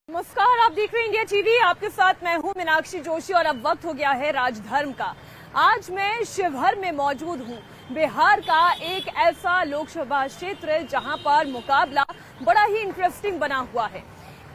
नमस्कार, आप देख रहे हैं इंडिया टीवी। आपके साथ मैं हूं मीनाक्षी जोशी और अब वक्त हो गया है राजधर्म का। आज मैं शिवहर में मौजूद हूं, बिहार का एक ऐसा लोकसभा क्षेत्र जहां पर मुकाबला बड़ा ही इंटरेस्टिंग बना हुआ है।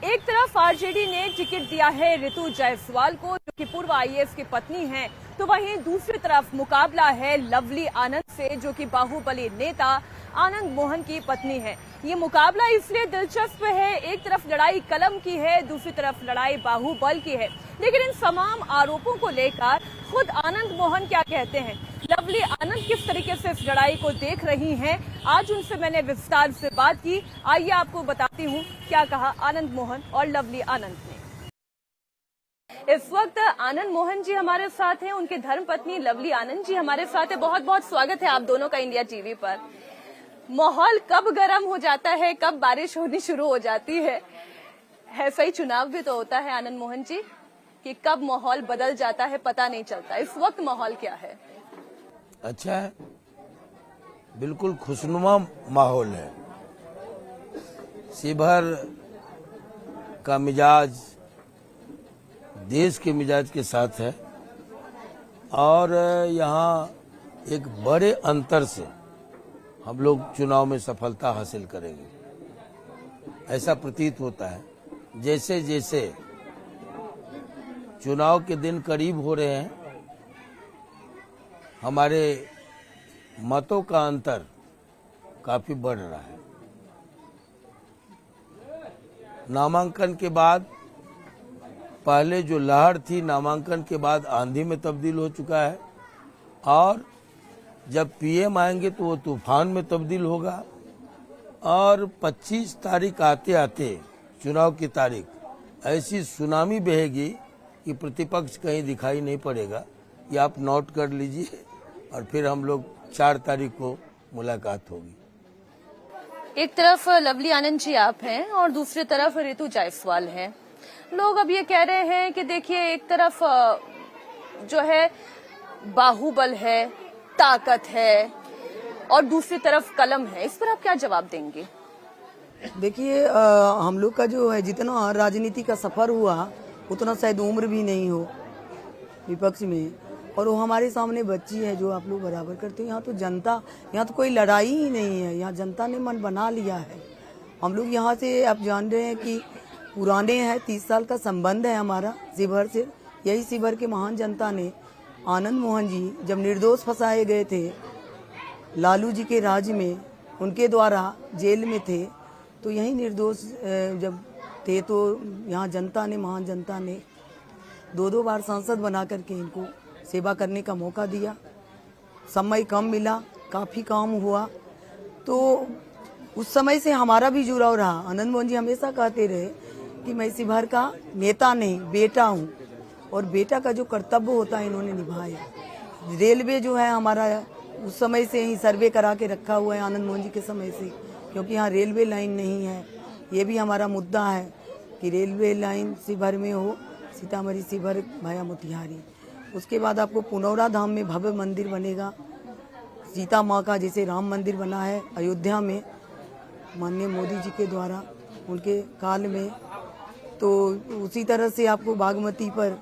एक तरफ आरजेडी ने टिकट दिया है ऋतु जायसवाल को, जो कि पूर्व आईएएस की पत्नी हैं, तो वहीं दूसरी तरफ मुकाबला है लवली आनंद से, जो कि बाहुबली नेता आनंद मोहन की पत्नी है। ये मुकाबला इसलिए दिलचस्प है, एक तरफ लड़ाई कलम की है, दूसरी तरफ लड़ाई बाहुबल की है। लेकिन इन तमाम आरोपों को लेकर खुद आनंद मोहन क्या कहते हैं, लवली आनंद किस तरीके से इस लड़ाई को देख रही हैं, आज उनसे मैंने विस्तार से बात की। आइए आपको बताती हूँ क्या कहा आनंद मोहन और लवली आनंद ने। इस वक्त आनंद मोहन जी हमारे साथ हैं, उनके धर्मपत्नी लवली आनंद जी हमारे साथ है। बहुत बहुत स्वागत है आप दोनों का इंडिया टीवी पर। माहौल कब गर्म हो जाता है, कब बारिश होनी शुरू हो जाती है, ऐसा ही चुनाव भी तो होता है आनंद मोहन जी, कि कब माहौल बदल जाता है पता नहीं चलता। इस वक्त माहौल क्या है? अच्छा है, बिल्कुल खुशनुमा माहौल है। शिवहर का मिजाज देश के मिजाज के साथ है और यहाँ एक बड़े अंतर से हम लोग चुनाव में सफलता हासिल करेंगे, ऐसा प्रतीत होता है। जैसे जैसे चुनाव के दिन करीब हो रहे हैं, हमारे मतों का अंतर काफी बढ़ रहा है। नामांकन के बाद पहले जो लहर थी, नामांकन के बाद आंधी में तब्दील हो चुका है और जब पीएम आएंगे तो वो तूफान में तब्दील होगा और 25 तारीख आते आते चुनाव की तारीख ऐसी सुनामी बहेगी कि प्रतिपक्ष कहीं दिखाई नहीं पड़ेगा। ये आप नोट कर लीजिए और फिर हम लोग 4 तारीख को मुलाकात होगी। एक तरफ लवली आनंद जी आप हैं और दूसरी तरफ ऋतु जायसवाल हैं। लोग अब ये कह रहे हैं कि देखिए, एक तरफ जो है बाहुबल है, ताकत है और दूसरी तरफ कलम है। इस पर आप क्या जवाब देंगे? देखिए, हम लोग का जो है जितना राजनीति का सफर हुआ उतना शायद उम्र भी नहीं हो विपक्ष में, और वो हमारे सामने बच्ची है जो आप लोग बराबर करते हैं। यहाँ तो जनता, यहाँ तो कोई लड़ाई ही नहीं है, यहाँ जनता ने मन बना लिया है। हम लोग यहाँ से आप जान रहे हैं कि पुराने हैं, 30 साल का संबंध है हमारा शिवहर से। यही शिवहर के महान जनता ने आनंद मोहन जी जब निर्दोष फंसाए गए थे लालू जी के राज में, उनके द्वारा जेल में थे, तो यही निर्दोष जब थे तो यहाँ जनता ने, महान जनता ने 2-2 बार सांसद बना करके इनको सेवा करने का मौका दिया। समय कम मिला, काफ़ी काम हुआ, तो उस समय से हमारा भी जुड़ाव रहा। आनंद मोहन जी हमेशा कहते रहे कि मैं शिवहर का नेता नहीं, बेटा हूँ, और बेटा का जो कर्तव्य होता है इन्होंने निभाया। रेलवे जो है हमारा उस समय से ही सर्वे करा के रखा हुआ है आनंद मोहन जी के समय से, क्योंकि यहाँ रेलवे लाइन नहीं है। ये भी हमारा मुद्दा है कि रेलवे लाइन शिवहर में हो, सीतामढ़ी शिवहर भाया मोतिहारी। उसके बाद आपको पुनौरा धाम में भव्य मंदिर बनेगा, सीता माँ का जैसे राम मंदिर बना है अयोध्या में माननीय मोदी जी के द्वारा उनके काल में, तो उसी तरह से आपको बागमती पर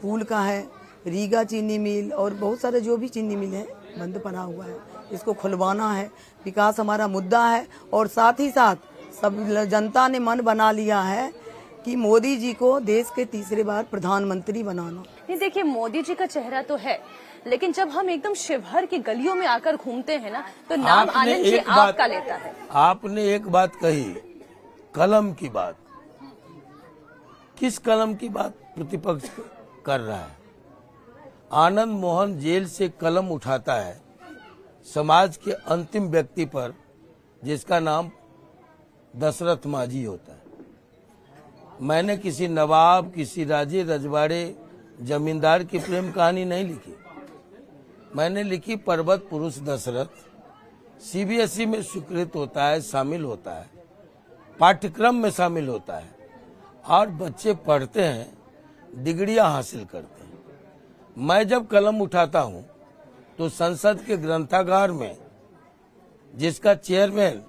पुल का है, रीगा चीनी मिल और बहुत सारे जो भी चीनी मिल है बंद पड़ा हुआ है, इसको खुलवाना है। विकास हमारा मुद्दा है और साथ ही साथ सब जनता ने मन बना लिया है कि मोदी जी को देश के तीसरे बार प्रधानमंत्री बनाना। नहीं, देखिए, मोदी जी का चेहरा तो है, लेकिन जब हम एकदम शिवहर की गलियों में आकर घूमते हैं ना, तो नाम आनंद जी आपका लेता है। आपने एक बात कही, कलम की बात। किस कलम की बात प्रतिपक्ष कर रहा है? आनंद मोहन जेल से कलम उठाता है समाज के अंतिम व्यक्ति पर, जिसका नाम दशरथ माझी होता है। मैंने किसी नवाब, किसी राजे रजवाड़े, जमींदार की प्रेम कहानी नहीं लिखी। मैंने लिखी पर्वत पुरुष दशरथ। सीबीएसई में स्वीकृत होता है, शामिल होता है, पाठ्यक्रम में शामिल होता है और बच्चे पढ़ते हैं, डिग्रियां हासिल करते हैं। मैं जब कलम उठाता हूं तो संसद के ग्रंथागार में, जिसका चेयरमैन,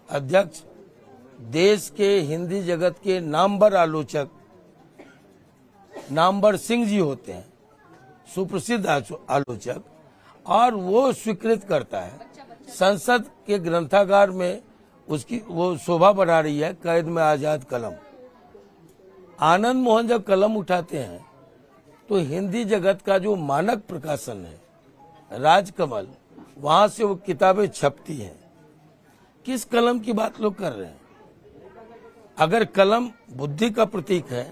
अध्यक्ष देश के हिंदी जगत के नामवर आलोचक नामवर सिंह जी होते हैं, सुप्रसिद्ध आलोचक, और वो स्वीकृत करता है। संसद के ग्रंथागार में उसकी वो शोभा बढ़ा रही है, कैद में आजाद कलम। आनंद मोहन जब कलम उठाते हैं तो हिंदी जगत का जो मानक प्रकाशन है राजकमल, वहां से वो किताबें छपती हैं। किस कलम की बात लोग कर रहे हैं? अगर कलम बुद्धि का प्रतीक है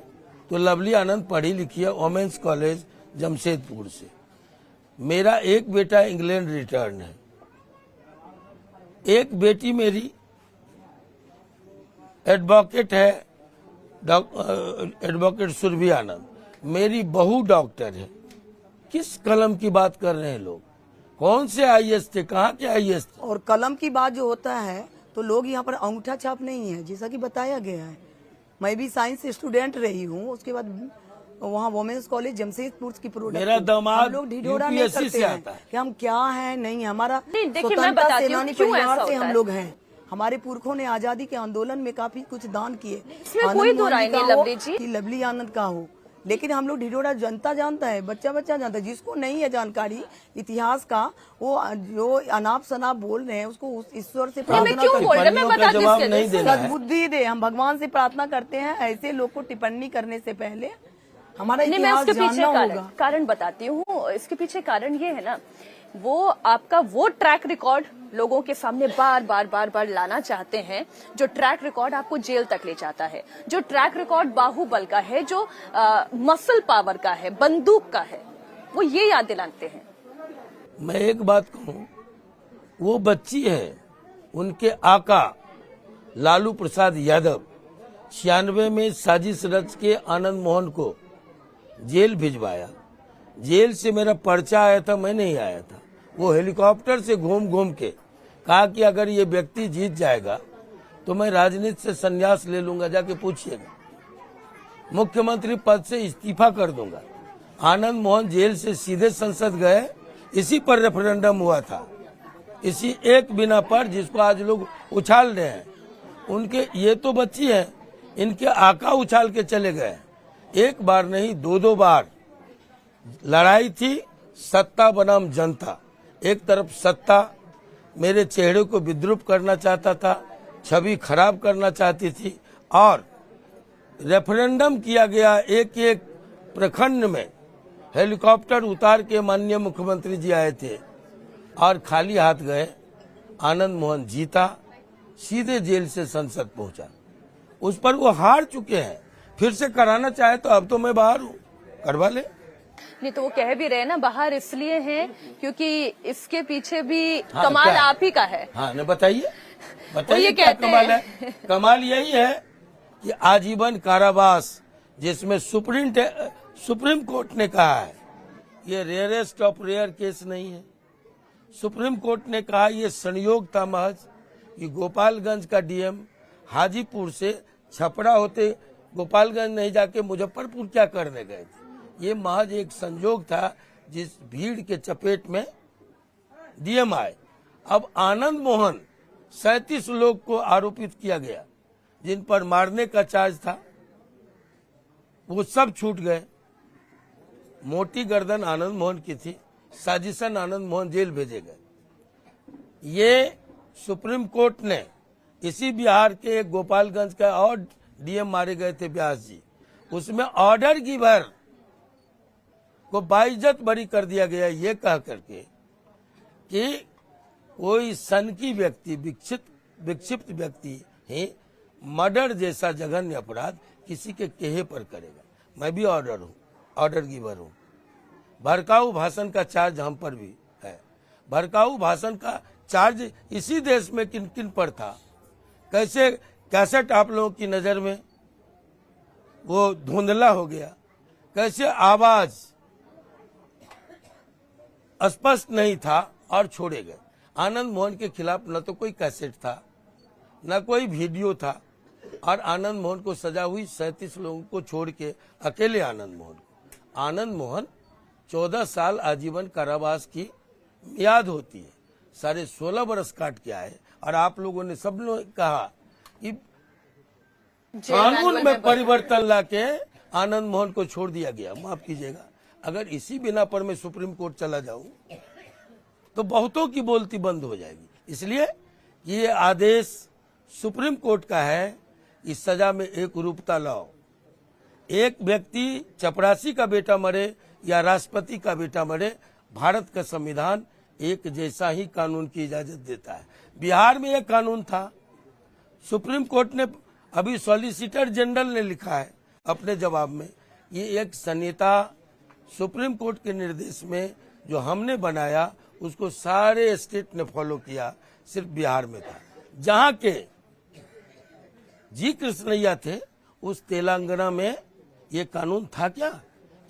तो लवली आनंद पढ़ी लिखी है, वोमेन्स कॉलेज जमशेदपुर से। मेरा एक बेटा इंग्लैंड रिटर्न है, एक बेटी मेरी एडवोकेट है, एडवोकेट सुरभि आनंद। मेरी बहू डॉक्टर है। किस कलम की बात कर रहे हैं लोग? कौन से आईएएस थे, कहाँ के आईएएस थे? और कलम की बात जो होता है तो लोग यहाँ पर अंगूठा छाप नहीं है, जैसा कि बताया गया है। मैं भी साइंस स्टूडेंट रही हूँ, उसके बाद वहाँ वोमेन्स कॉलेज जमशेदपुर की प्रोडक्ट। मेरा दामाद हम लोग ढिढोरा नहीं यूपीएससी करते से हैं आता है। कि हम क्या हैं, नहीं हमारा नहीं, देखिए, मैं स्वतंत्रता बताती हूँ सेनानी क्यों ऐसा परिवार से होता हम है। लोग हैं। हमारे पुरखों ने आजादी के आंदोलन में काफी कुछ दान किए। इसमें आनंद कोई मोहन दो राय जी का नहीं, हो लवली जी। कि लवली आनंद का हो, लेकिन हम लोग ढिढोरा जनता जानता है, बच्चा बच्चा जानता है। जिसको नहीं है जानकारी इतिहास का, वो जो अनाप शनाप बोल रहे हैं उसको उस ईश्वर से मैं प्रार्थना क्यों करें। बोल रहा हूं? मैं टिप्पणियों का बताती हूँ जवाब इसके नहीं लिए। देना है। सद्बुद्धि दे। हम भगवान से प्रार्थना करते हैं ऐसे लोग को टिप्पणी करने से पहले हमारा नहीं, मैं इतिहास उसके पीछे जानना होगा। कारण बताती हूँ। इसके पीछे कारण ये है ना, वो आपका वो ट्रैक रिकॉर्ड लोगों के सामने बार बार लाना चाहते हैं, जो ट्रैक रिकॉर्ड आपको जेल तक ले जाता है, जो ट्रैक रिकॉर्ड बाहुबल का है, जो मसल पावर का है, बंदूक का है, वो ये याद दिलाते हैं। मैं एक बात कहूँ, वो बच्ची है, उनके आका लालू प्रसाद यादव 96 में साजिश रच के आनंद मोहन को जेल भिजवाया। जेल से मेरा पर्चा आया था, मैं नहीं आया था। वो हेलीकॉप्टर से घूम घूम के कहा कि अगर ये व्यक्ति जीत जाएगा तो मैं राजनीति से संन्यास ले लूंगा, जाके पूछिएगा, मुख्यमंत्री पद से इस्तीफा कर दूंगा। आनंद मोहन जेल से सीधे संसद गए, इसी पर रेफरेंडम हुआ था, इसी एक बिना पर जिसको आज लोग उछाल रहे हैं। उनके ये तो बच्ची है, इनके आका उछाल के चले गए। एक बार नहीं, दो बार लड़ाई थी सत्ता बनाम जनता। एक तरफ सत्ता मेरे चेहरे को विद्रूप करना चाहता था, छवि खराब करना चाहती थी, और रेफरेंडम किया गया। एक एक प्रखंड में हेलीकॉप्टर उतार के माननीय मुख्यमंत्री जी आए थे और खाली हाथ गए। आनंद मोहन जीता, सीधे जेल से संसद पहुंचा। उस पर वो हार चुके हैं, फिर से कराना चाहे तो अब तो मैं बाहर हूँ, करवा ले। नहीं तो वो कह भी रहे ना, बाहर इसलिए हैं क्योंकि इसके पीछे भी हाँ, कमाल क्या है? आप ही का है। हाँ, ने बताइए वो बताइए ये क्या कहते कमाल हैं। है? कमाल यही है कि आजीवन कारावास, जिसमें सुप्रीम कोर्ट ने कहा है ये रेयरेस्ट ऑफ रेयर केस नहीं है। सुप्रीम कोर्ट ने कहा ये संयोग था महज कि गोपालगंज का डीएम हाजीपुर से छपरा होते गोपालगंज नहीं जाके मुजफ्फरपुर क्या करने गए थे। ये महज एक संयोग था, जिस भीड़ के चपेट में डीएम आए। अब आनंद मोहन 37 लोग को आरोपित किया गया, जिन पर मारने का चार्ज था, वो सब छूट गए। मोटी गर्दन आनंद मोहन की थी, साजिशन आनंद मोहन जेल भेजे गए। ये सुप्रीम कोर्ट ने इसी बिहार के एक गोपालगंज का और डीएम मारे गए थे व्यास जी, उसमें ऑर्डर गिवर को बाइज्जत बरी कर दिया गया, ये कह करके कि कोई सनकी व्यक्ति, विक्षिप्त व्यक्ति ही मर्डर जैसा जघन्य अपराध किसी के कहे पर करेगा। मैं भी ऑर्डर गिवर हूँ। भड़काऊ भाषण का चार्ज हम पर भी है। भड़काऊ भाषण का चार्ज इसी देश में किन किन पर था? कैसे कैसेट आप लोगों की नजर में वो धुंधला हो गया, कैसे आवाज स्पष्ट नहीं था और छोड़े गए। आनंद मोहन के खिलाफ न तो कोई कैसेट था, न कोई वीडियो था, और आनंद मोहन को सजा हुई 37 लोगों को छोड़ के अकेले आनंद मोहन 14 साल आजीवन कारावास की याद होती है। साढ़े 16 बरस काट के आए, और आप लोगों ने सब लोग कहा कि कानून में परिवर्तन लाके आनंद मोहन को छोड़ दिया गया। माफ कीजिएगा, अगर इसी बिना पर मैं सुप्रीम कोर्ट चला जाऊं तो बहुतों की बोलती बंद हो जाएगी। इसलिए ये आदेश सुप्रीम कोर्ट का है, इस सजा में एक रूपता लाओ। एक व्यक्ति चपरासी का बेटा मरे या राष्ट्रपति का बेटा मरे, भारत का संविधान एक जैसा ही कानून की इजाजत देता है। बिहार में एक कानून था, सुप्रीम कोर्ट ने, अभी सॉलिसिटर जनरल ने लिखा है अपने जवाब में, ये एक संहिता सुप्रीम कोर्ट के निर्देश में जो हमने बनाया उसको सारे स्टेट ने फॉलो किया, सिर्फ बिहार में था। जहां के जी कृष्णैया थे उस तेलंगाना में ये कानून था क्या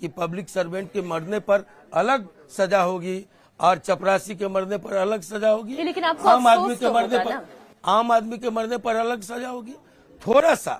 कि पब्लिक सर्वेंट के मरने पर अलग सजा होगी और चपरासी के मरने पर अलग सजा होगी, लेकिन आपको आम आदमी अफसोस के तो मरने होगा पर ना। आम आदमी के मरने पर अलग सजा होगी। थोड़ा सा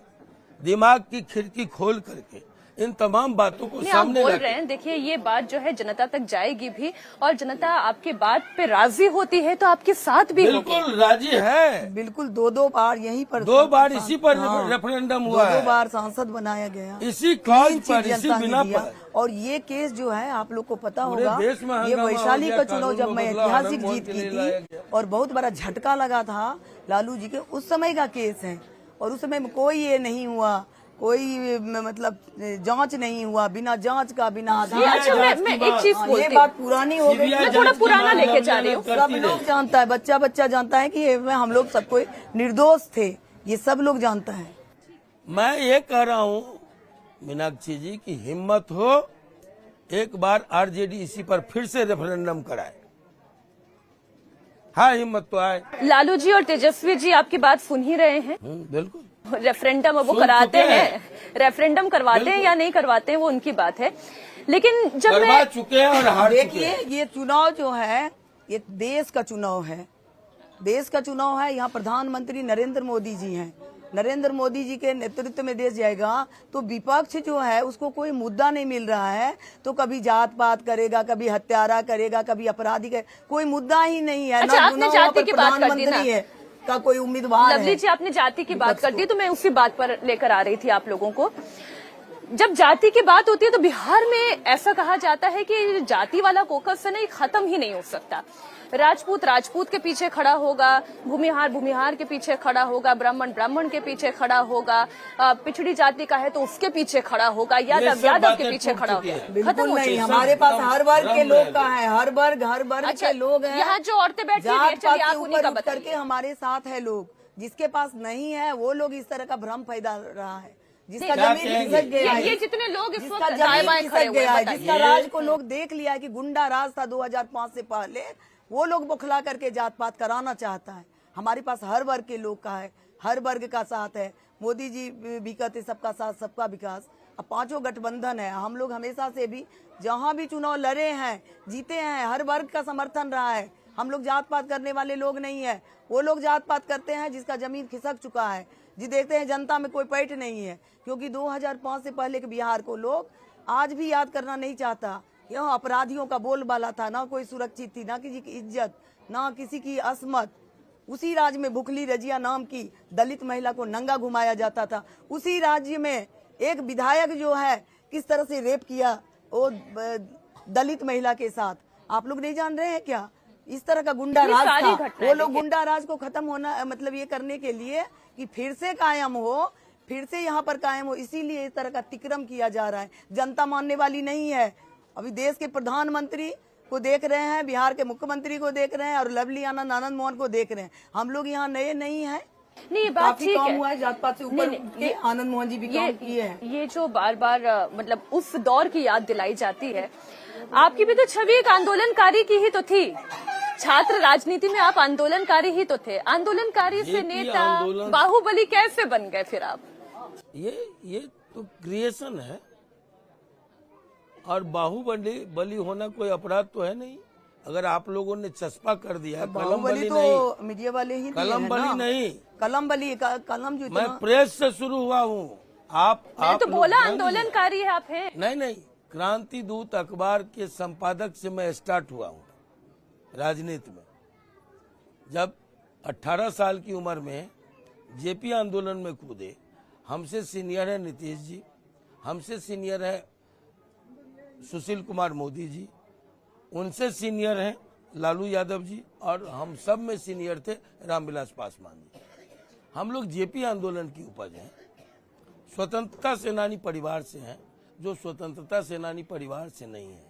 दिमाग की खिड़की खोल करके इन तमाम बातों को नहीं, आप सामने बोल रखें। रहे हैं, देखिए ये बात जो है जनता तक जाएगी भी, और जनता आपके बात पे राजी होती है तो आपके साथ भी होगी। बिल्कुल राजी है। बिल्कुल दो बार यहीं पर 2 बार इसी पर हाँ, रेफरेंडम हुआ दो है, बार सांसद बनाया गया, इसी क्लॉज तीन पर, चीज इसी जनता ने बिना दिया। पर। और ये केस जो है आप लोग को पता पूरे होगा, देश में ये हंगामा हो वैशाली गया, का चुनाव कानून जब में मैं बदलाव ऐतिहासिक आनंद मोहन जीत के की लिए लाया थी गया। और बहुत बड़ा झटका लगा था लालू जी के, उस समय का केस है। और उस समय में कोई ये नहीं हुआ, कोई मतलब जांच नहीं हुआ, बिना जांच का, बिना आधार। अच्छा, मैं एक चीज हाँ, बोलती ये हूँ। बात पुरानी हो गई, मैं थोड़ा पुराना लेके जा रही हूँ। सब लोग जानता है, बच्चा बच्चा जानता है कि ये में हम लोग सब कोई निर्दोष थे, ये सब लोग जानता है। मैं ये कह रहा हूँ मीनाक्षी जी की हिम्मत हो, एक बार आरजेडी इसी पर फिर से रेफरेंडम कराए। हाँ, हिम्मत तो आए। लालू जी और तेजस्वी जी आपकी बात सुन ही रहे हैं। बिल्कुल। रेफरेंडम वो सुन कराते चुके हैं। हैं, रेफरेंडम करवाते हैं या नहीं करवाते हैं वो उनकी बात है, लेकिन जब करवा मैं चुके हैं और हार चुके देखिए हैं। ये चुनाव जो है ये देश का चुनाव है, देश का चुनाव है। यहाँ प्रधानमंत्री नरेंद्र मोदी जी हैं, नरेंद्र मोदी जी के नेतृत्व में देश जाएगा, तो विपक्ष जो है उसको कोई मुद्दा नहीं मिल रहा है, तो कभी जात पात करेगा, कभी हत्यारा करेगा, कभी अपराधी करेगा, कोई मुद्दा ही नहीं है। अच्छा, आपने जाति की बात कर दी ना, है का कोई उम्मीदवार लवली है। जी आपने जाति की बात कर दी, तो मैं उसी बात पर लेकर आ रही थी आप लोगों को। जब जाति की बात होती है तो बिहार में ऐसा कहा जाता है कि जाति वाला कोकस है ना, ये खत्म ही नहीं हो सकता। राजपूत राजपूत के पीछे खड़ा होगा, भूमिहार भूमिहार के पीछे खड़ा होगा, ब्राह्मण ब्राह्मण के पीछे खड़ा होगा, पिछड़ी जाति का है तो उसके पीछे खड़ा होगा, यादव यादव के पीछे खड़ा होगा। खत्म बिल्कुल हो नहीं, चुका। हमारे पास हर वर्ग के लोग का है, हर वर्ग अच्छा, के लोग हैं। यहाँ जो औरतें बैठी हुई हैं, जात चलिए पात आप के उन्हीं ऊपर का उठ करके बताइए। हमारे साथ है लोग, जिसके पास नहीं है वो लोग इस तरह का भ्रम फैला रहा है, जिसका क्या जमीन कहेंगे? खिसक गया है, ये जितने लोग इस जिसका वक्त दाएं जमीन बाएं खिसक खड़े हुए गया हैं, है, बताइए। जिसका राज को लोग देख लिया है कि गुंडा राज था 2005 से पहले, वो लोग बौखला करके जात पात कराना चाहता है। हमारे पास हर वर्ग के लोग का है, हर वर्ग का साथ है। मोदी जी भी कहते सबका साथ सबका विकास। अब 5 गठबंधन है, हम लोग हमेशा से भी जहां भी चुनाव लड़े हैं, जीते हैं, हर वर्ग का समर्थन रहा है। हम लोग जात पात करने वाले लोग नहीं है। वो लोग जात पात करते हैं जिसका जमीन खिसक चुका है, जी देखते हैं जनता में कोई पैठ नहीं है, क्योंकि 2005 से पहले के बिहार को लोग आज भी याद करना नहीं चाहता। यह अपराधियों का बोलबाला था, ना कोई सुरक्षित थी, ना किसी की इज्जत, ना किसी की असमत। उसी राज्य में भुखली रजिया नाम की दलित महिला को नंगा घुमाया जाता था। उसी राज्य में एक विधायक जो है किस तरह से रेप किया वो दलित महिला के साथ, आप लोग नहीं जान रहे हैं क्या? इस तरह का गुंडा राज था। वो लोग गुंडा राज को खत्म होना मतलब ये करने के लिए कि फिर से कायम हो, फिर से यहाँ पर कायम हो, इसीलिए इस तरह का तिक्रम किया जा रहा है। जनता मानने वाली नहीं है। अभी देश के प्रधानमंत्री को देख रहे हैं, बिहार के मुख्यमंत्री को देख रहे हैं और लवली आनंद मोहन को देख रहे हैं। हम लोग यहाँ नए नहीं हैं। नहीं, ये बात काफी ठीक काम है। हुआ है, जात पात से ऊपर के आनंद मोहन जी भी काम किए हैं। ये जो बार बार मतलब उस दौर की याद दिलाई जाती है, आपकी भी तो छवि एक आंदोलनकारी की ही तो थी। छात्र राजनीति में आप आंदोलनकारी ही तो थे। आंदोलनकारी से नेता बाहुबली कैसे बन गए फिर आप? ये तो क्रिएशन है, और बाहुबली होना कोई अपराध तो है नहीं। अगर आप लोगों ने चस्पा कर दिया, कलम बली तो नहीं, मीडिया वाले ही कलम बली नहीं, कलम बली कलम जो मैं प्रेस से शुरू हुआ हूँ। आप तो बोला आंदोलनकारी है आप हैं। नहीं, क्रांति दूत अखबार के संपादक से मैं स्टार्ट हुआ हूँ राजनीति में। जब 18 साल की उम्र में जेपी आंदोलन में कूदे, हमसे सीनियर है नीतीश जी, हमसे सीनियर है सुशील कुमार मोदी जी, उनसे सीनियर हैं लालू यादव जी, और हम सब में सीनियर थे रामविलास पासवान जी। हम लोग जेपी आंदोलन की उपज हैं, स्वतंत्रता सेनानी परिवार से हैं, जो स्वतंत्रता सेनानी परिवार से नहीं है,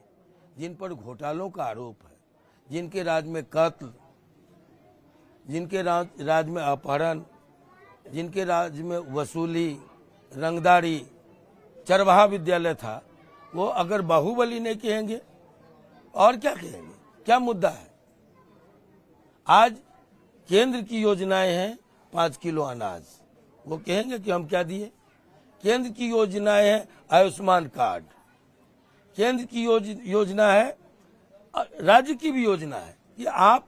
जिन पर घोटालों का आरोप है, जिनके राज में कत्ल, जिनके राज में अपहरण, जिनके राज में वसूली, रंगदारी, चरवाहा विद्यालय था, वो अगर बाहुबली नहीं कहेंगे और क्या कहेंगे? क्या मुद्दा है? आज केंद्र की योजनाएं हैं 5 किलो अनाज, वो कहेंगे कि हम क्या दिए? केंद्र की योजनाएं हैं आयुष्मान कार्ड, केंद्र की योजना है, राज्य की भी योजना है कि आप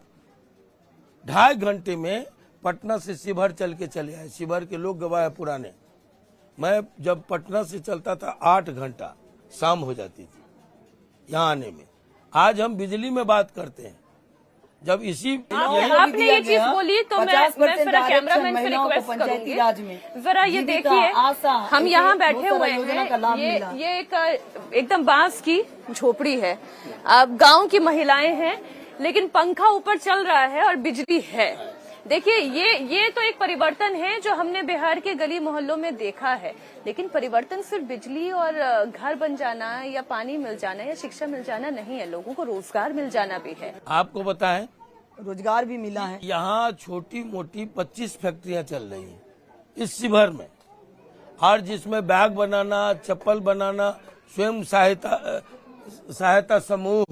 2.5 घंटे में पटना से शिवहर चल के चले आए। शिवहर के लोग गवाह है पुराने, मैं जब पटना से चलता था 8 घंटा शाम हो जाती थी यहाँ आने में। आज हम बिजली में बात करते हैं, जब इसी आपने ये चीज बोली तो मैं फिर कैमरामैन से रिक्वेस्ट करूंगी, जरा ये देखिए, हम यहाँ बैठे हुए हैं, ये एक एकदम बांस की झोपड़ी है, अब गांव की महिलाएं हैं, लेकिन पंखा ऊपर चल रहा है और बिजली है। देखिए ये तो एक परिवर्तन है जो हमने बिहार के गली मोहल्लों में देखा है, लेकिन परिवर्तन सिर्फ बिजली और घर बन जाना या पानी मिल जाना या शिक्षा मिल जाना नहीं है, लोगों को रोजगार मिल जाना भी है। आपको बताएं, रोजगार भी मिला है। यहाँ छोटी मोटी 25 फैक्ट्रियां चल रही हैं इस शिवहर में, और जिसमें बैग बनाना, चप्पल बनाना, स्वयं सहायता समूह,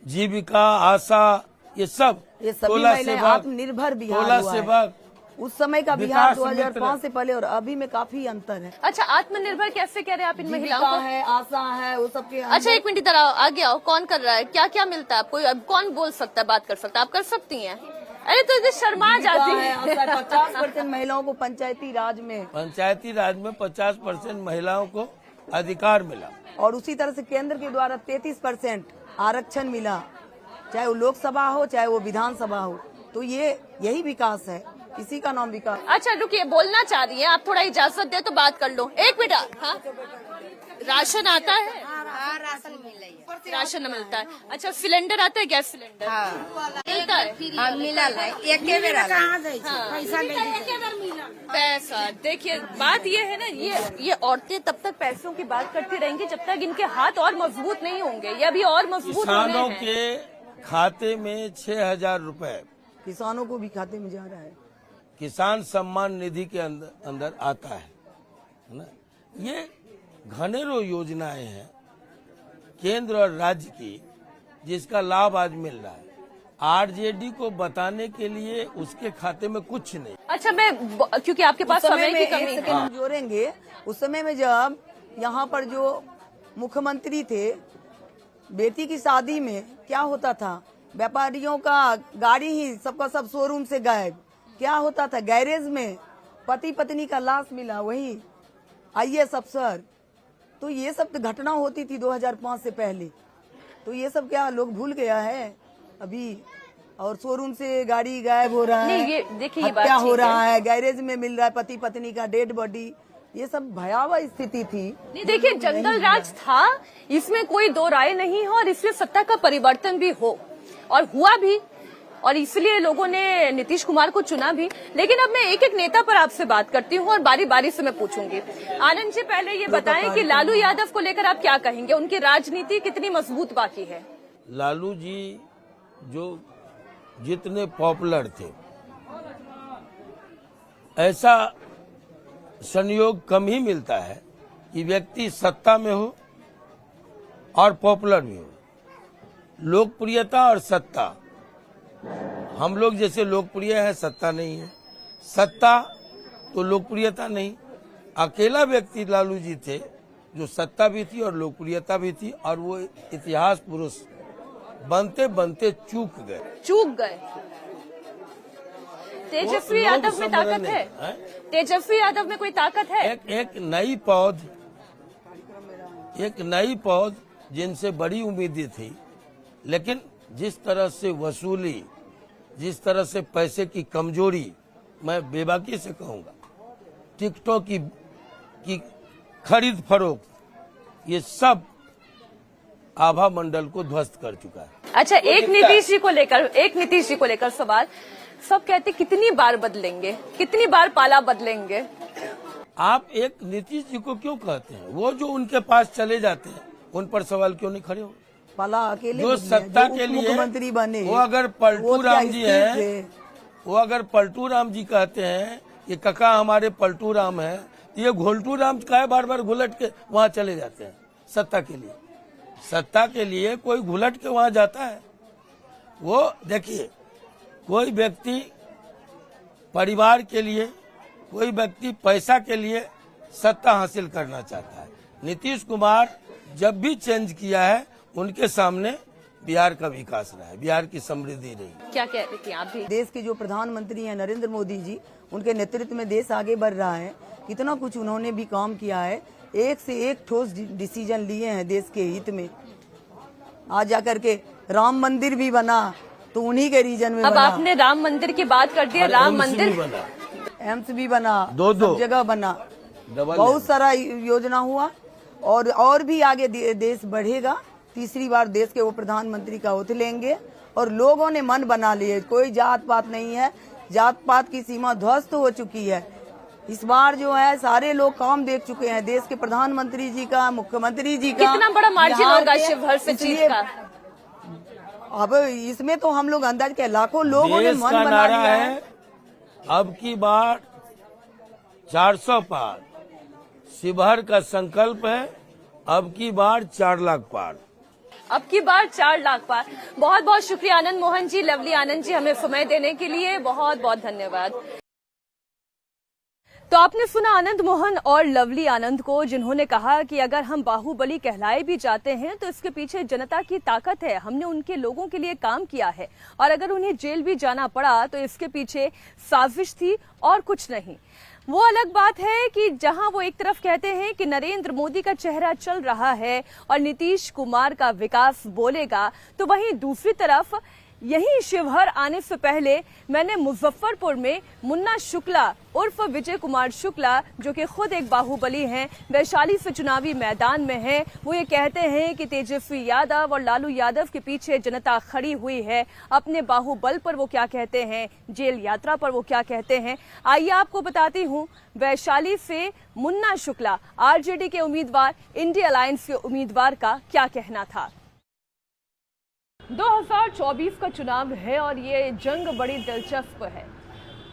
जीविका, आशा, ये सभी महिलाएं आत्मनिर्भर बिहार हुआ है। उस समय का बिहार 2005 से पहले और अभी में काफी अंतर है। अच्छा, आत्मनिर्भर कैसे कह रहे हैं आप इन महिलाओं को? है, आशा है, वो सबके। अच्छा, एक मिनट इधर आओ, आगे आओ, कौन कर रहा है, क्या क्या मिलता है आपको? अब कौन बोल सकता है, बात कर सकता है? आप कर सकती हैं? अरे तो इधर शर्मा जाती है। 50% महिलाओं को पंचायती राज में 50% महिलाओं को अधिकार मिला, और उसी तरह से केंद्र के द्वारा 33% आरक्षण मिला, चाहे वो लोकसभा हो चाहे वो विधानसभा हो। तो यही विकास है, इसी का नाम विकास। अच्छा रुकिए, बोलना चाह रही हैं आप, थोड़ा इजाजत दे तो बात कर लो। एक मिनट। हाँ, राशन आता है? हाँ, राशन राशन मिलता है। अच्छा, सिलेंडर आता है? गैस सिलेंडर मिलता है? मिला एक बेर पैसा। देखिए बात ये है ना, ये औरतें तब तक पैसों की बात करती रहेंगी जब तक इनके हाथ और मजबूत नहीं होंगे, ये अभी और मजबूत होने किसानों हैं। के खाते में 6,000 रुपए किसानों को भी खाते में जा रहा है। किसान सम्मान निधि के अंदर आता है ना। ये घनेरों योजनाएं हैं केंद्र और राज्य की, जिसका लाभ आज मिल रहा है। आरजेडी को बताने के लिए उसके खाते में कुछ नहीं। अच्छा, मैं क्योंकि आपके पास समय की कमी है, हम जोड़ेंगे। उस समय में जब यहाँ पर जो मुख्यमंत्री थे, बेटी की शादी में क्या होता था, व्यापारियों का गाड़ी ही सबका सब शोरूम से गायब। क्या होता था, गैरेज में पति पत्नी का लाश मिला, वही IAS अफसर। तो ये सब तो घटना होती थी 2005 से पहले। तो ये सब क्या लोग भूल गया है अभी? और शोरूम से गाड़ी गायब हो रहा है, नहीं, ये देखिए, ये हत्या बात हो रहा है, गैरेज में मिल रहा है पति पत्नी का डेड बॉडी। ये सब भयावह स्थिति थी। नहीं देखिए, जंगल राज था, इसमें कोई दो राय नहीं है, और इसलिए सत्ता का परिवर्तन भी हो और हुआ भी, और इसलिए लोगों ने नीतीश कुमार को चुना भी। लेकिन अब मैं एक एक नेता पर आपसे बात करती हूँ और बारी बारी से मैं पूछूंगी। आनंद जी, पहले ये बताएं कि लालू यादव को लेकर आप क्या कहेंगे, उनकी राजनीति कितनी मजबूत बाकी है? लालू जी जो जितने पॉपुलर थे, ऐसा संयोग कम ही मिलता है कि व्यक्ति सत्ता में हो और पॉपुलर भी हो। लोकप्रियता और सत्ता, हम लोग जैसे लोकप्रिय है, सत्ता नहीं है। सत्ता तो लोकप्रियता नहीं। अकेला व्यक्ति लालू जी थे जो सत्ता भी थी और लोकप्रियता भी थी, और वो इतिहास पुरुष बनते बनते चूक गए। तेजस्वी यादव में ताकत है? तेजस्वी यादव में कोई ताकत है? एक नई पौध जिनसे बड़ी उम्मीदें थी, लेकिन जिस तरह से वसूली, जिस तरह से पैसे की कमजोरी, मैं बेबाकी से कहूंगा, टिकटों की खरीद फरोख्त, ये सब आभा मंडल को ध्वस्त कर चुका है। अच्छा, एक नीतीश जी को लेकर सवाल। सब कहते कितनी बार बदलेंगे, कितनी बार पाला बदलेंगे? आप एक नीतीश जी को क्यों कहते हैं? वो जो उनके पास चले जाते हैं उन पर सवाल क्यों नहीं खड़े हो? पाला अकेले जो बदले, सत्ता जो के लिए मुख्यमंत्री बने, वो अगर पलटू वो क्या राम जी स्टेट हैं, थे? वो अगर पलटू राम जी कहते हैं ये कका हमारे पलटू राम है, ये घोलटू राम का है, बार बार घुलट के वहां चले जाते हैं सत्ता के लिए। सत्ता के लिए कोई घुलट के वहां जाता है? वो देखिए, कोई व्यक्ति परिवार के लिए, कोई व्यक्ति पैसा के लिए सत्ता हासिल करना चाहता है। नीतीश कुमार जब भी चेंज किया है उनके सामने बिहार का विकास रहा है, बिहार की समृद्धि रही। क्या कह रही थी आप भी? देश के जो प्रधानमंत्री हैं नरेंद्र मोदी जी, उनके नेतृत्व में देश आगे बढ़ रहा है। कितना कुछ उन्होंने भी काम किया है, एक से एक ठोस डिसीजन लिए हैं देश के हित में। आज जाकर के राम मंदिर भी बना तो उन्हीं के रीजन में अब बना। आपने राम मंदिर की बात कर दी है। राम मंदिर, एम्स भी बना, दो सब जगह बना, डबल बहुत सारा योजना हुआ और भी आगे देश बढ़ेगा। तीसरी बार देश के वो प्रधानमंत्री का ओथ लेंगे और लोगों ने मन बना लिए। कोई जात पात नहीं है, जात पात की सीमा ध्वस्त हो चुकी है। इस बार जो है सारे लोग काम देख चुके हैं, देश के प्रधानमंत्री जी का, मुख्यमंत्री जी का। कितना बड़ा मार्जिन बिहार होगा के- शिवहर से जीत इसलिए का? अब इसमें तो हम लोग अंदाज के लाखों लोगों ने देश मन का बना नारा लिया है अब की बार 400 पार। शिवहर का संकल्प है अब की बार 4 लाख पार। अब की बार 4 लाख पार। बहुत बहुत शुक्रिया आनंद मोहन जी, लवली आनंद जी, हमें समय देने के लिए बहुत बहुत धन्यवाद। तो आपने सुना आनंद मोहन और लवली आनंद को, जिन्होंने कहा कि अगर हम बाहुबली कहलाए भी जाते हैं तो इसके पीछे जनता की ताकत है। हमने उनके लोगों के लिए काम किया है और अगर उन्हें जेल भी जाना पड़ा तो इसके पीछे साजिश थी और कुछ नहीं। वो अलग बात है कि जहां वो एक तरफ कहते हैं कि नरेंद्र मोदी का चेहरा चल रहा है और नीतीश कुमार का विकास बोलेगा, तो वहीं दूसरी तरफ यही शिवहर आने से पहले मैंने मुजफ्फरपुर में मुन्ना शुक्ला उर्फ विजय कुमार शुक्ला, जो कि खुद एक बाहुबली हैं, वैशाली से चुनावी मैदान में हैं, वो ये कहते हैं कि तेजस्वी यादव और लालू यादव के पीछे जनता खड़ी हुई है। अपने बाहुबल पर वो क्या कहते हैं, जेल यात्रा पर वो क्या कहते हैं, आइए आपको बताती हूँ। वैशाली से मुन्ना शुक्ला, आरजेडी के उम्मीदवार, इंडिया अलायंस के उम्मीदवार का क्या कहना था। 2024 का चुनाव है और ये जंग बड़ी दिलचस्प है।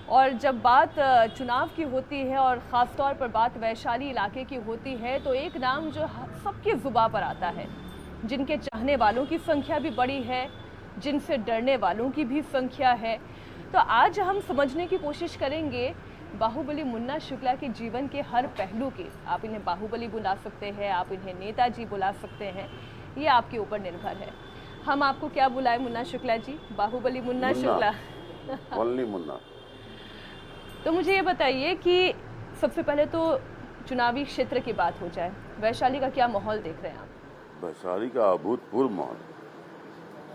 और जब बात चुनाव की होती है और ख़ास तौर पर बात वैशाली इलाके की होती है तो एक नाम जो सबकी जुबान पर आता है, जिनके चाहने वालों की संख्या भी बड़ी है, जिनसे डरने वालों की भी संख्या है। तो आज हम समझने की कोशिश करेंगे बाहुबली मुन्ना शुक्ला के जीवन के हर पहलू के। आप इन्हें बाहुबली बुला सकते हैं, आप इन्हें नेताजी बुला सकते हैं, ये आपके ऊपर निर्भर है। हम आपको क्या बुलाए मुन्ना शुक्ला जी? बाहुबली मुन्ना शुक्ला? ओनली मुन्ना। तो मुझे ये बताइए कि सबसे पहले तो चुनावी क्षेत्र की बात हो जाए, वैशाली का क्या माहौल देख रहे हैं आप? वैशाली का अभूतपूर्व माहौल,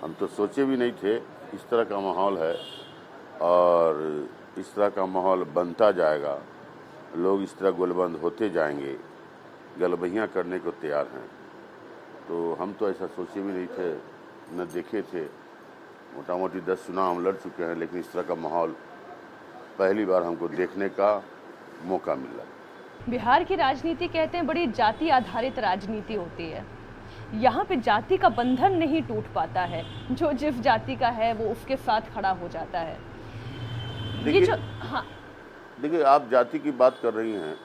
हम तो सोचे भी नहीं थे इस तरह का माहौल है और इस तरह का माहौल बनता जाएगा। लोग इस तरह गुलबंद होते जाएंगे, गलबहियाँ करने को तैयार हैं। तो हम तो ऐसा सोचे भी नहीं थे, न देखे थे। मोटा मोटी 10 चुनाव हम लड़ चुके हैं, लेकिन इस तरह का माहौल पहली बार हमको देखने का मौका मिला। बिहार की राजनीति कहते हैं बड़ी जाति आधारित राजनीति होती है। यहाँ पे जाति का बंधन नहीं टूट पाता है, जो जिस जाति का है वो उसके साथ खड़ा हो जाता है। ये जो देखिए, आप जाति की बात कर रही हैं,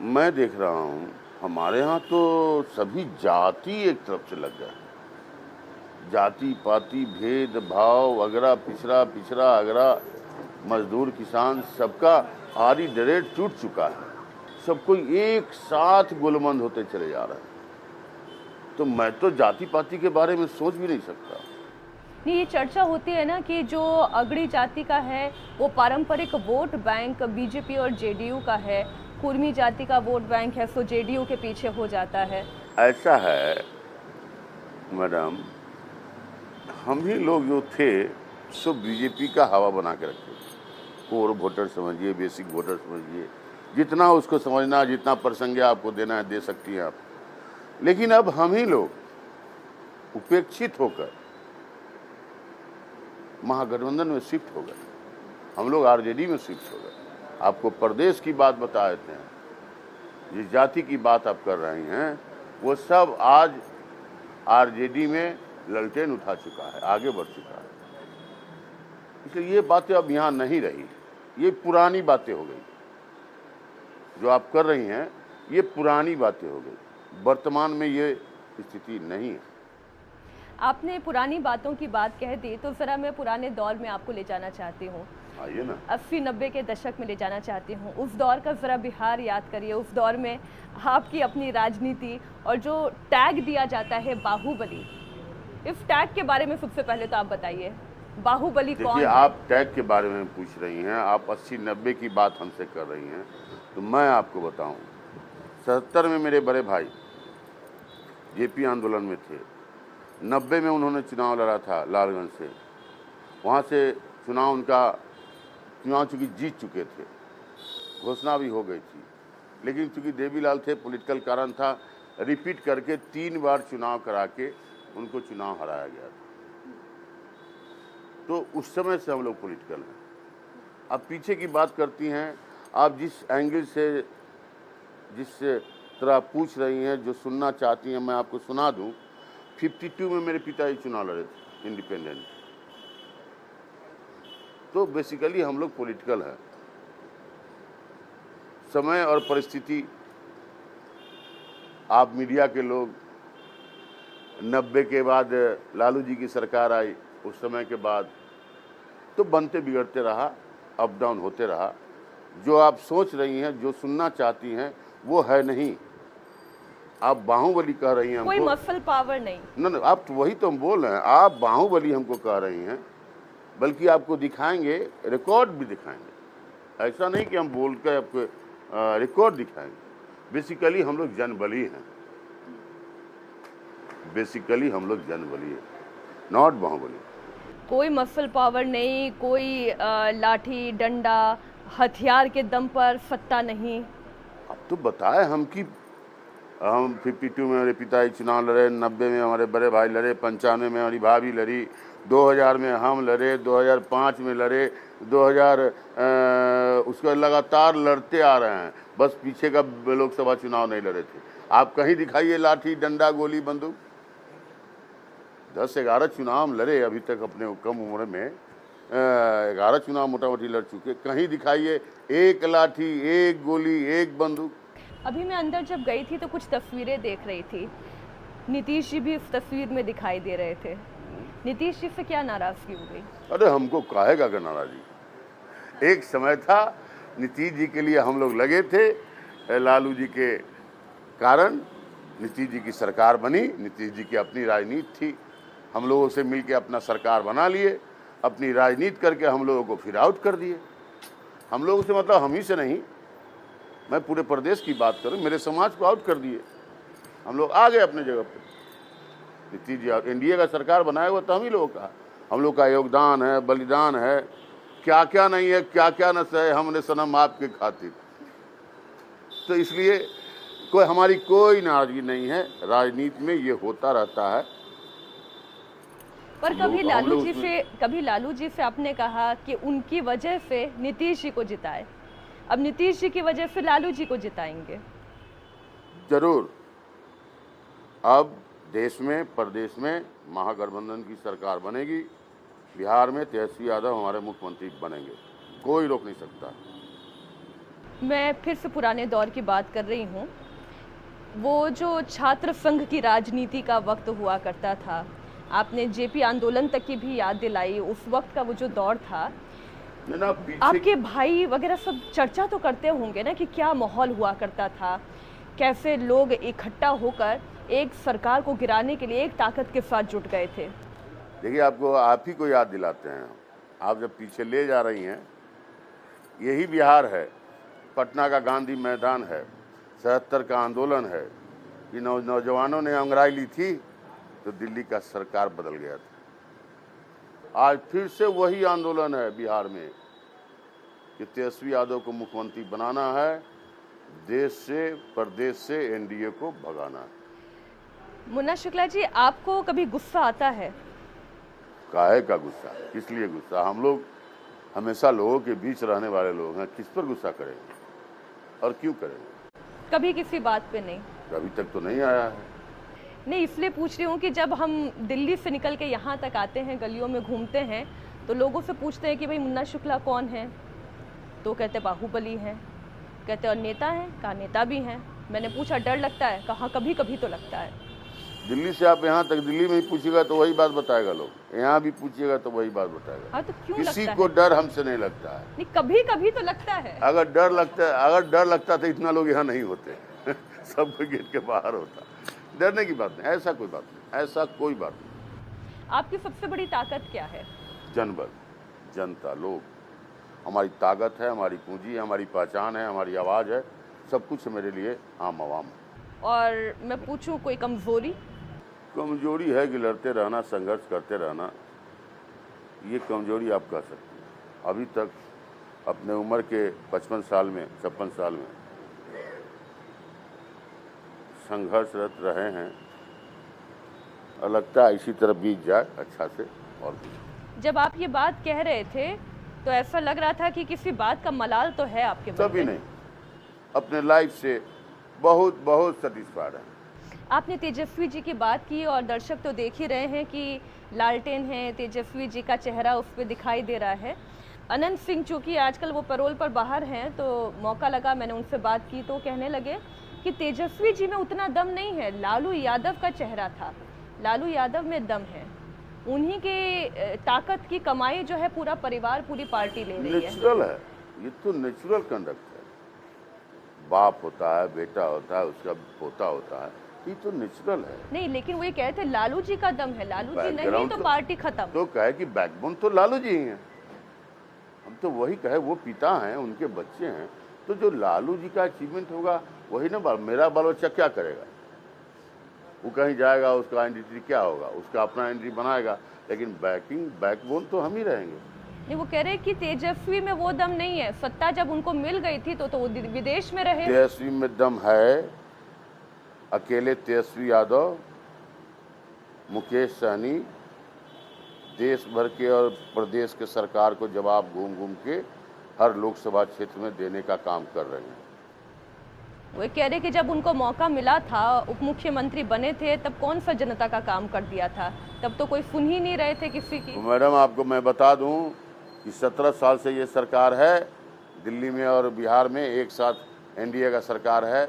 मैं देख रहा हूँ हमारे यहाँ तो सभी जाति एक तरफ से लग गए। जाति पाति भेद भाव, अगरा पिछड़ा अगरा, मजदूर किसान, सबका आरी डरेट टूट चुका है। सब कोई एक साथ गुलमंद होते चले जा रहे हैं। तो मैं तो जाति पाति के बारे में सोच भी नहीं सकता। नहीं, ये चर्चा होती है ना कि जो अगड़ी जाति का है वो पारंपरिक वोट बैंक बीजेपी और जेडीयू का है, कुर्मी जाति का वोट बैंक है सो जेडीयू के पीछे हो जाता है। ऐसा है मैडम, हम ही लोग जो थे सो बीजेपी का हवा बना के रखे। कोर वोटर समझिए, बेसिक वोटर समझिए, जितना उसको समझना, जितना प्रसंज्ञा आपको देना है दे सकती हैं आप। लेकिन अब हम ही लोग उपेक्षित होकर महागठबंधन में शिफ्ट हो गए, हम लोग आरजेडी में शिफ्ट हो गए। आपको प्रदेश की बात बता देते हैं, जिस जाति की बात आप कर रहे हैं वो सब आज आरजेडी में ललटेन उठा चुका है, आगे बढ़ चुका है। इसलिए ये बातें अब यहाँ नहीं रही, ये पुरानी बातें हो गई। जो आप कर रही हैं ये पुरानी बातें हो गई, वर्तमान में ये स्थिति नहीं है। आपने पुरानी बातों की बात कह दी तो जरा मैं पुराने दौर में आपको ले जाना चाहती हूँ, आइए ना। 80-90 के दशक में ले जाना चाहती हूँ। उस दौर का जरा बिहार याद करिए। उस दौर में आपकी अपनी राजनीति और जो टैग दिया जाता है बाहुबली, इस टैग के बारे में सबसे पहले तो आप बताइए, बाहुबली कौन देखिए, है? आप टैग के बारे में पूछ रही हैं, आप 80-90 की बात हमसे कर रही हैं, तो मैं आपको बताऊं 77 में मेरे बड़े भाई जेपी आंदोलन में थे। 90 में उन्होंने चुनाव लड़ा था लालगंज से, वहाँ से चुनाव चूँकि जीत चुके थे, घोषणा भी हो गई थी, लेकिन चूँकि देवीलाल थे, पॉलिटिकल कारण था, रिपीट करके 3 बार चुनाव करा के उनको चुनाव हराया गया था। तो उस समय से हम लोग पॉलिटिकल हैं। अब पीछे की बात करती हैं, आप जिस एंगल से जिस तरह पूछ रही हैं, जो सुनना चाहती हैं मैं आपको सुना दूं। 52 में मेरे पिताजी चुनाव लड़े थे इंडिपेंडेंट। तो बेसिकली हम लोग पॉलिटिकल हैं। समय और परिस्थिति, आप मीडिया के लोग, 90 के बाद लालू जी की सरकार आई, उस समय के बाद तो बनते बिगड़ते रहा, अप डाउन होते रहा। जो आप सोच रही हैं, जो सुनना चाहती हैं वो है नहीं। आप बाहुबली कह रही हैं कोई हमको, मसल पावर नहीं। न आप तो वही तो हम बोल रहे हैं, आप बाहुबली हमको कह रही हैं, बल्कि आपको दिखाएंगे, रिकॉर्ड भी दिखाएंगे। ऐसा नहीं कि हम बोल कर आपको रिकॉर्ड दिखाएंगे। बेसिकली हम लोग जनबली हैं, बेसिकली हम लोग जनबली हैं, नॉट बाहुबली। कोई मसल पावर नहीं, कोई लाठी डंडा हथियार के दम पर सत्ता नहीं। अब तो बताए हम कि हम 52 में हमारे पिताजी चुनाव लड़े, 90 में हमारे बड़े भाई लड़े, 95 में हमारी भाभी लड़ी, 2000 में हम लड़े, 2005 में लड़े, 2000 उसका लगातार लड़ते आ रहे हैं। बस पीछे का लोकसभा चुनाव नहीं लड़े थे। आप कहीं दिखाइए लाठी डंडा गोली बंदूक। 10-11 चुनाव हम लड़े अभी तक अपने कम उम्र में, 11 चुनाव मोटा मोटी लड़ चुके। कहीं दिखाइए एक लाठी, एक गोली, एक बंदूक। अभी मैं अंदर जब गई थी तो कुछ तस्वीरें देख रही थी, नीतीश जी भी इस तस्वीर में दिखाई दे रहे थे। नीतीश जी से क्या नाराजगी हो गई? अरे हमको काहेगा का नाराजगी। एक समय था नीतीश जी के लिए हम लोग लगे थे, लालू जी के कारण नीतीश जी की सरकार बनी। नीतीश जी की अपनी राजनीति थी, हम लोगों से मिलके अपना सरकार बना लिए, अपनी राजनीति करके हम लोगों को फिर आउट कर दिए। हम लोगों से मतलब हम ही से नहीं, मैं पूरे प्रदेश की बात करूं, मेरे समाज को आउट कर दिए। हम लोग आ गए अपने जगह पे। नीतीश जी एनडीए का सरकार बनाया हुआ तो हम ही लोगों का, हम लोग का योगदान है, बलिदान है, क्या क्या नहीं है, क्या क्या न सहे हमने सनम आपके खातिर। तो इसलिए हमारी कोई नाराजगी नहीं है, राजनीति में ये होता रहता है। पर कभी लालू जी से आपने कहा कि उनकी वजह से नीतीश जी को जिताए, अब नीतीश जी की वजह से लालू जी को जिताएंगे। जरूर। अब देश में, प्रदेश में महागठबंधन की सरकार बनेगी। बिहार में तेजस्वी यादव हमारे मुख्यमंत्री बनेंगे, कोई रोक नहीं सकता। मैं फिर से पुराने दौर की बात कर रही हूँ। वो जो छात्र संघ की राजनीति का वक्त हुआ करता था, आपने जेपी आंदोलन तक की भी याद दिलाई। उस वक्त का वो जो दौर था, आपके भाई वगैरह सब चर्चा तो करते होंगे ना कि क्या माहौल हुआ करता था, कैसे लोग इकट्ठा होकर एक सरकार को गिराने के लिए एक ताकत के साथ जुट गए थे। देखिए, आपको आप ही को याद दिलाते हैं। आप जब पीछे ले जा रही हैं, यही बिहार है, पटना का गांधी मैदान है, 77 का आंदोलन है। कि नौजवानों ने अंग्रेजी ली थी तो दिल्ली का सरकार बदल गया था। आज फिर से वही आंदोलन है बिहार में कि तेजस्वी यादव को मुख्यमंत्री बनाना है, देश से प्रदेश से एनडीए को भगाना है। मुन्ना शुक्ला जी, आपको कभी गुस्सा आता है? काहे का गुस्सा, किस लिए गुस्सा? हम लोग हमेशा लोगों के बीच रहने वाले लोग हैं, किस पर गुस्सा करेंगे और क्यों करेंगे? कभी किसी बात पे नहीं? अभी तक तो नहीं आया है। नहीं, इसलिए पूछ रही हूँ कि जब हम दिल्ली से निकल के यहाँ तक आते हैं, गलियों में घूमते हैं, तो लोगों से पूछते हैं कि भाई मुन्ना शुक्ला कौन है, तो कहते बाहुबली हैं। कहते और नेता हैं, कहा नेता भी हैं। मैंने पूछा डर लगता है, कहा कभी कभी तो लगता है। दिल्ली से आप यहाँ तक, दिल्ली में ही पूछिएगा तो वही बात बताएगा लोग, यहाँ भी पूछिएगा तो वही बात बताएगा। हाँ, तो क्यों किसी लगता को है? डर हमसे नहीं लगता है। नहीं, कभी कभी तो लगता है। अगर डर लगता तो इतना लोग यहाँ नहीं होते सब कोई गेट के बाहर होता। डरने की बात नहीं, ऐसा कोई बात नहीं, ऐसा कोई बात नहीं। आपकी सबसे बड़ी ताकत क्या है? जनबल, जनता, लोग हमारी ताकत है, हमारी पूंजी है, हमारी पहचान है, हमारी आवाज़ है, सब कुछ मेरे लिए आम आवाम है। और मैं पूछूं कोई कमजोरी? कमजोरी है कि लड़ते रहना, संघर्ष करते रहना, ये कमजोरी आप कह सकते हैं। अभी तक अपने उम्र के 55 साल में, 56 साल में संघर्षरत रहे हैं और लगता है इसी तरह बीत जाए अच्छा से। और जब आप ये बात कह रहे थे तो ऐसा लग रहा था कि किसी बात का मलाल तो है आपके मन कभी में। नहीं, अपने लाइफ से बहुत बहुत सेटिस्फाइड है। आपने तेजस्वी जी की बात की और दर्शक तो देख ही रहे हैं कि लालटेन है, तेजस्वी जी का चेहरा उस पर दिखाई दे रहा है। अनंत सिंह चूंकि आजकल वो पैरोल पर बाहर हैं, तो मौका लगा, मैंने उनसे बात की तो कहने लगे कि तेजस्वी जी में उतना दम नहीं है, लालू यादव का चेहरा था, लालू यादव में दम है, उन्हीं के ताकत की कमाई जो है पूरा परिवार, पूरी पार्टी ले रही है। नेचुरल है, ये तो नेचुरल कंडक्ट है। बाप होता है, बेटा होता है, उसका पोता होता है, ये तो नेचुरल है। नहीं, लेकिन वो ये कहते हैं लालू जी का दम है, लालू जी नहीं बैकग्राउंड तो पार्टी खत्म। तो कहे कि बैकबोन तो लालू जी ही हैं, हम तो वही कहे, वो पिता हैं, उनके बच्चे हैं, तो जो लालू जी का अचीवमेंट होगा वही ना। मेरा बाल बच्चा क्या करेगा? वो कहीं जाएगा, उसका आइडेंटिटी क्या होगा, उसका अपना आइडेंटिटी बनाएगा, लेकिन बैकबोन तो हम ही रहेंगे। नहीं, वो कह रहे हैं कि तेजस्वी में वो दम नहीं है, सत्ता जब उनको मिल गई थी तो वो विदेश में रहे। तेजस्वी में दम है, अकेले तेजस्वी यादव, मुकेश सहनी देश भर के और प्रदेश के सरकार को जवाब घूम घूम के हर लोकसभा क्षेत्र में देने का काम कर रहे हैं। वो कह रहे कि जब उनको मौका मिला था, उप मुख्यमंत्री बने थे, तब कौन सा जनता का काम कर दिया था? तब तो कोई सुन ही नहीं रहे थे किसी की। तो मैडम आपको मैं बता दूं कि 17 साल से ये सरकार है, दिल्ली में और बिहार में एक साथ एनडीए का सरकार है।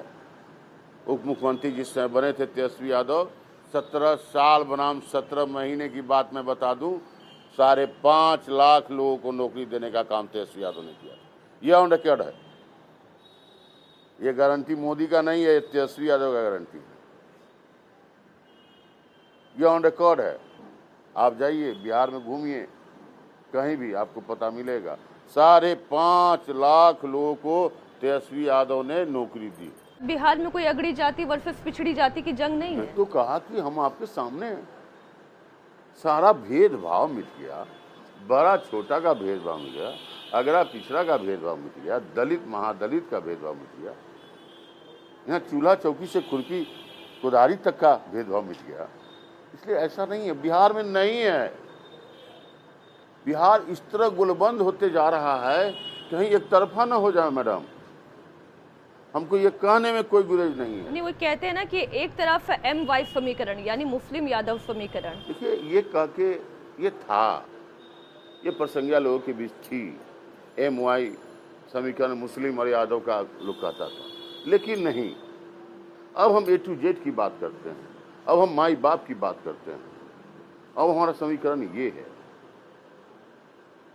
उप मुख्यमंत्री जिस समय बने थे तेजस्वी यादव, 17 साल बनाम 17 महीने की बात मैं बता दूं, 5.5 लाख लोगों को नौकरी देने का काम तेजस्वी यादव ने किया। यह ऑन रिकॉर्ड है, ये गारंटी मोदी का नहीं है, तेजस्वी यादव का गारंटी है, ये ऑन रिकॉर्ड है। आप जाइए बिहार में घूमिए, कहीं भी आपको पता मिलेगा, 5.5 लाख लोगों को तेजस्वी यादव ने नौकरी दी। बिहार में कोई अगड़ी जाति वर्सेस पिछड़ी जाति की जंग नहीं है। तो कहा कि हम आपके सामने हैं, सारा भेदभाव मिट गया, बड़ा छोटा का भेदभाव मिट गया, अगड़ा पिछड़ा का भेदभाव मिट गया, दलित महादलित का भेदभाव मिट गया, यहाँ चूल्हा चौकी से खुरपी कुदारी तक का भेदभाव मिट गया। इसलिए ऐसा नहीं है, बिहार में नहीं है। बिहार इस तरह गुलबंद होते जा रहा है, कहीं एक तरफा ना हो जाए। मैडम, हमको ये कहने में कोई गुरेज नहीं है। नहीं, वो कहते हैं ना कि एक तरफ MY समीकरण यानी मुस्लिम यादव समीकरण। देखिए, ये कह के ये था, ये प्रसंज्ञा लोगों के बीच थी, MY समीकरण मुस्लिम और यादव का लोग कहता था, लेकिन नहीं। अब हम A to Z की बात करते हैं, अब हम माई बाप की बात करते हैं, अब हमारा समीकरण ये है।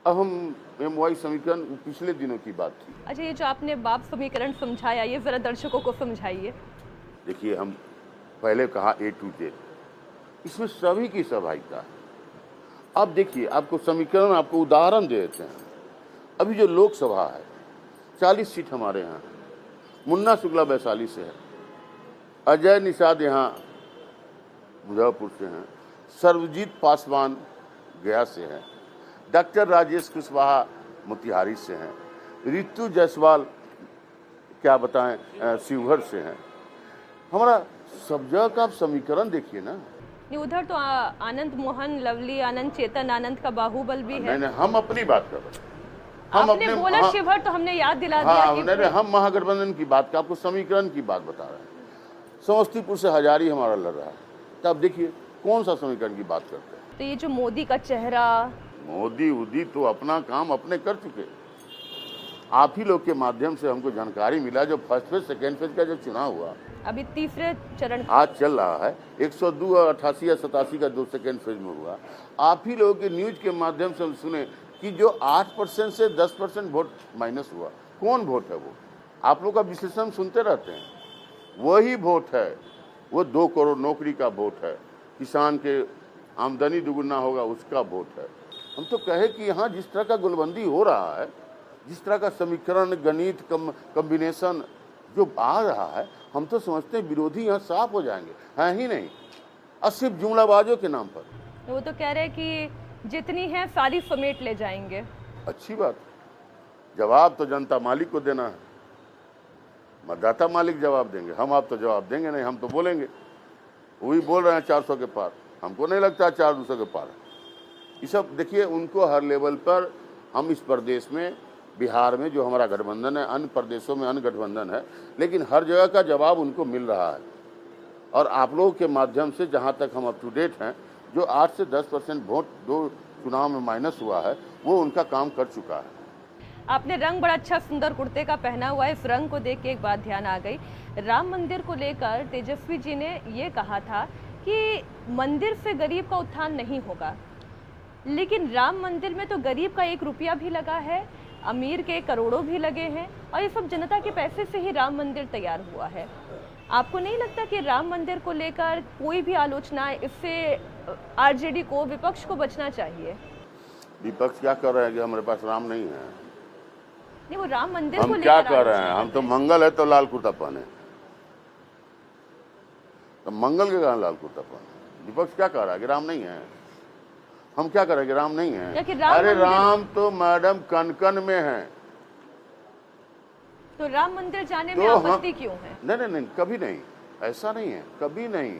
अब हम MY समीकरण पिछले दिनों की बात थी। अच्छा, ये जो आपने बाप समीकरण समझाया, ये जरा दर्शकों को समझाइए। देखिए, हम पहले कहा A to Z, इसमें सभी की सहभागिता है। अब देखिए, आपको समीकरण, आपको उदाहरण दे देते हैं। अभी जो लोकसभा है, 40 सीट हमारे यहाँ, मुन्ना शुक्ला वैशाली से है, अजय निषाद यहाँ मुजफ्फरपुर से हैं, सर्वजीत पासवान गया से हैं, डॉक्टर राजेश कुशवाहा मोतिहारी से हैं, रितु जायसवाल क्या बताएं शिवहर से हैं। हमारा सब जगह का आप समीकरण देखिए ना। नहीं, उधर तो आनंद मोहन, लवली आनंद, चेतन आनंद का बाहुबल भी है। नहीं नहीं, हम अपनी बात कर रहे हैं। हम आपने बोला हाँ, शिवहर तो हमने याद दिला दिया हाँ, कि नहीं, हम महागठबंधन की बात का आपको समीकरण की बात बता रहे हैं। समस्तीपुर से हजारी हमारा लड़ रहा है, तो आप देखिए कौन सा समीकरण की बात करते हैं। तो ये जो मोदी का चेहरा, मोदी उदी तो अपना काम अपने कर चुके। आप ही लोग के माध्यम से हमको जानकारी मिला, जो फर्स्ट फेज सेकेंड फेज का जो चुनाव हुआ अभी तीसरे चरण आज चल रहा है, 102 और 88 या 87 का 2 सेकेंड फेज में हुआ। आप ही लोगों के न्यूज के माध्यम से हम सुने कि जो 8% से 10% वोट माइनस हुआ, कौन वोट है वो? आप लोग का विश्लेषण सुनते रहते हैं, वही वोट है, वो 2 करोड़ नौकरी का वोट है, किसान के आमदनी दुगुना होगा उसका वोट है। हम तो कहे कि यहाँ जिस तरह का गुलबंदी हो रहा है, जिस तरह का समीकरण गणित कम्बिनेशन जो आ रहा है, हम तो समझते हैं विरोधी यहाँ साफ हो जाएंगे, हैं ही नहीं, और सिर्फ जुमलाबाजों के नाम पर। वो तो कह रहे हैं कि जितनी है सारी समेट ले जाएंगे। अच्छी बात, जवाब तो जनता मालिक को देना है, मतदाता मालिक जवाब देंगे, हम आप तो जवाब देंगे नहीं, हम तो बोलेंगे। वही बोल रहे हैं 400 के पार, हमको नहीं लगता 400 के पार। ये सब देखिए, उनको हर लेवल पर, हम इस प्रदेश में बिहार में जो हमारा गठबंधन है, अन्य प्रदेशों में अन्य गठबंधन है, लेकिन हर जगह का जवाब उनको मिल रहा है। और आप लोगों के माध्यम से जहाँ तक हम अप टू डेट हैं, जो 8 से 10% वोट 2 चुनाव में माइनस हुआ है, वो उनका काम कर चुका है। आपने रंग बड़ा अच्छा सुंदर कुर्ते का पहना हुआ है, इस रंग को देख के एक बात ध्यान आ गई। राम मंदिर को लेकर तेजस्वी जी ने ये कहा था कि मंदिर से गरीब का उत्थान नहीं होगा, लेकिन राम मंदिर में तो गरीब का 1 रुपया भी लगा है, अमीर के करोड़ों भी लगे हैं, और ये सब जनता के पैसे से ही राम मंदिर तैयार हुआ है। आपको नहीं लगता कि राम मंदिर को लेकर कोई भी आलोचना, इससे आरजेडी को, विपक्ष को बचना चाहिए? विपक्ष क्या कर रहे हैं कि हमारे पास राम नहीं है? नहीं, वो राम मंदिर को हम लेकर क्या कर रहे हैं? आलोचना हम तो मंगल है तो लाल कुर्ता पहने, तो मंगल के कारण लाल कुर्ता पहने। विपक्ष क्या कह रहा है कि राम नहीं है? हम क्या करेंगे? राम नहीं है? अरे राम तो मैडम कन कन में है। तो राम मंदिर जाने में आपत्ति क्यों है? नहीं नहीं, कभी नहीं, ऐसा नहीं है, कभी नहीं।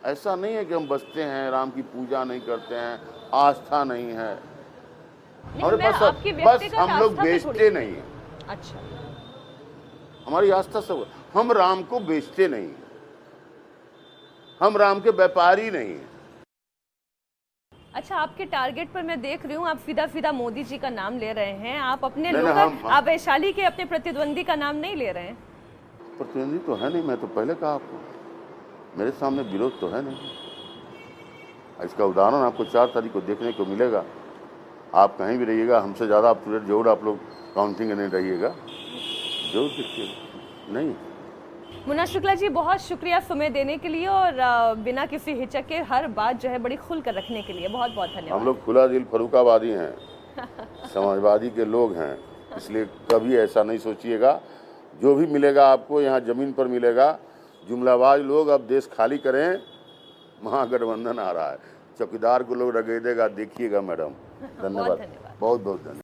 ऐसा नहीं है कि हम बसते हैं, राम की पूजा नहीं करते हैं, आस्था नहीं है हमारे पास, बस हम लोग बेचते नहीं है। अच्छा, हमारी आस्था सब, हम राम को बेचते नहीं, हम राम के व्यापारी नहीं है। अच्छा, आपके टारगेट पर मैं देख रही हूँ, आप सीधा सीधा मोदी जी का नाम ले रहे हैं। आप अपने नहीं, लोग, आप वैशाली के अपने प्रतिद्वंदी का नाम नहीं ले रहे हैं। प्रतिद्वंदी तो है नहीं, मैं तो पहले कहा आपको, मेरे सामने विरोध तो है नहीं। इसका उदाहरण आपको 4 तारीख को देखने को मिलेगा। आप कहीं भी रहिएगा, हमसे ज़्यादा आप जरूर आप लोग काउंटिंग नहीं रहिएगा, जरूर देखिएगा। नहीं, मुन्ना शुक्ला जी, बहुत शुक्रिया समय देने के लिए, और बिना किसी हिचक के हर बात जो है बड़ी खुल कर रखने के लिए बहुत बहुत धन्यवाद। हम लोग खुला दिल फरुखाबादी हैं, समाजवादी के लोग हैं, इसलिए कभी ऐसा नहीं सोचिएगा। जो भी मिलेगा आपको यहाँ ज़मीन पर मिलेगा। जुमलाबाज लोग अब देश खाली करें, महागठबंधन आ रहा है, चौकीदार को लोग रगड़ देगा, देखिएगा मैडम। धन्यवाद, बहुत बहुत धन्यवाद।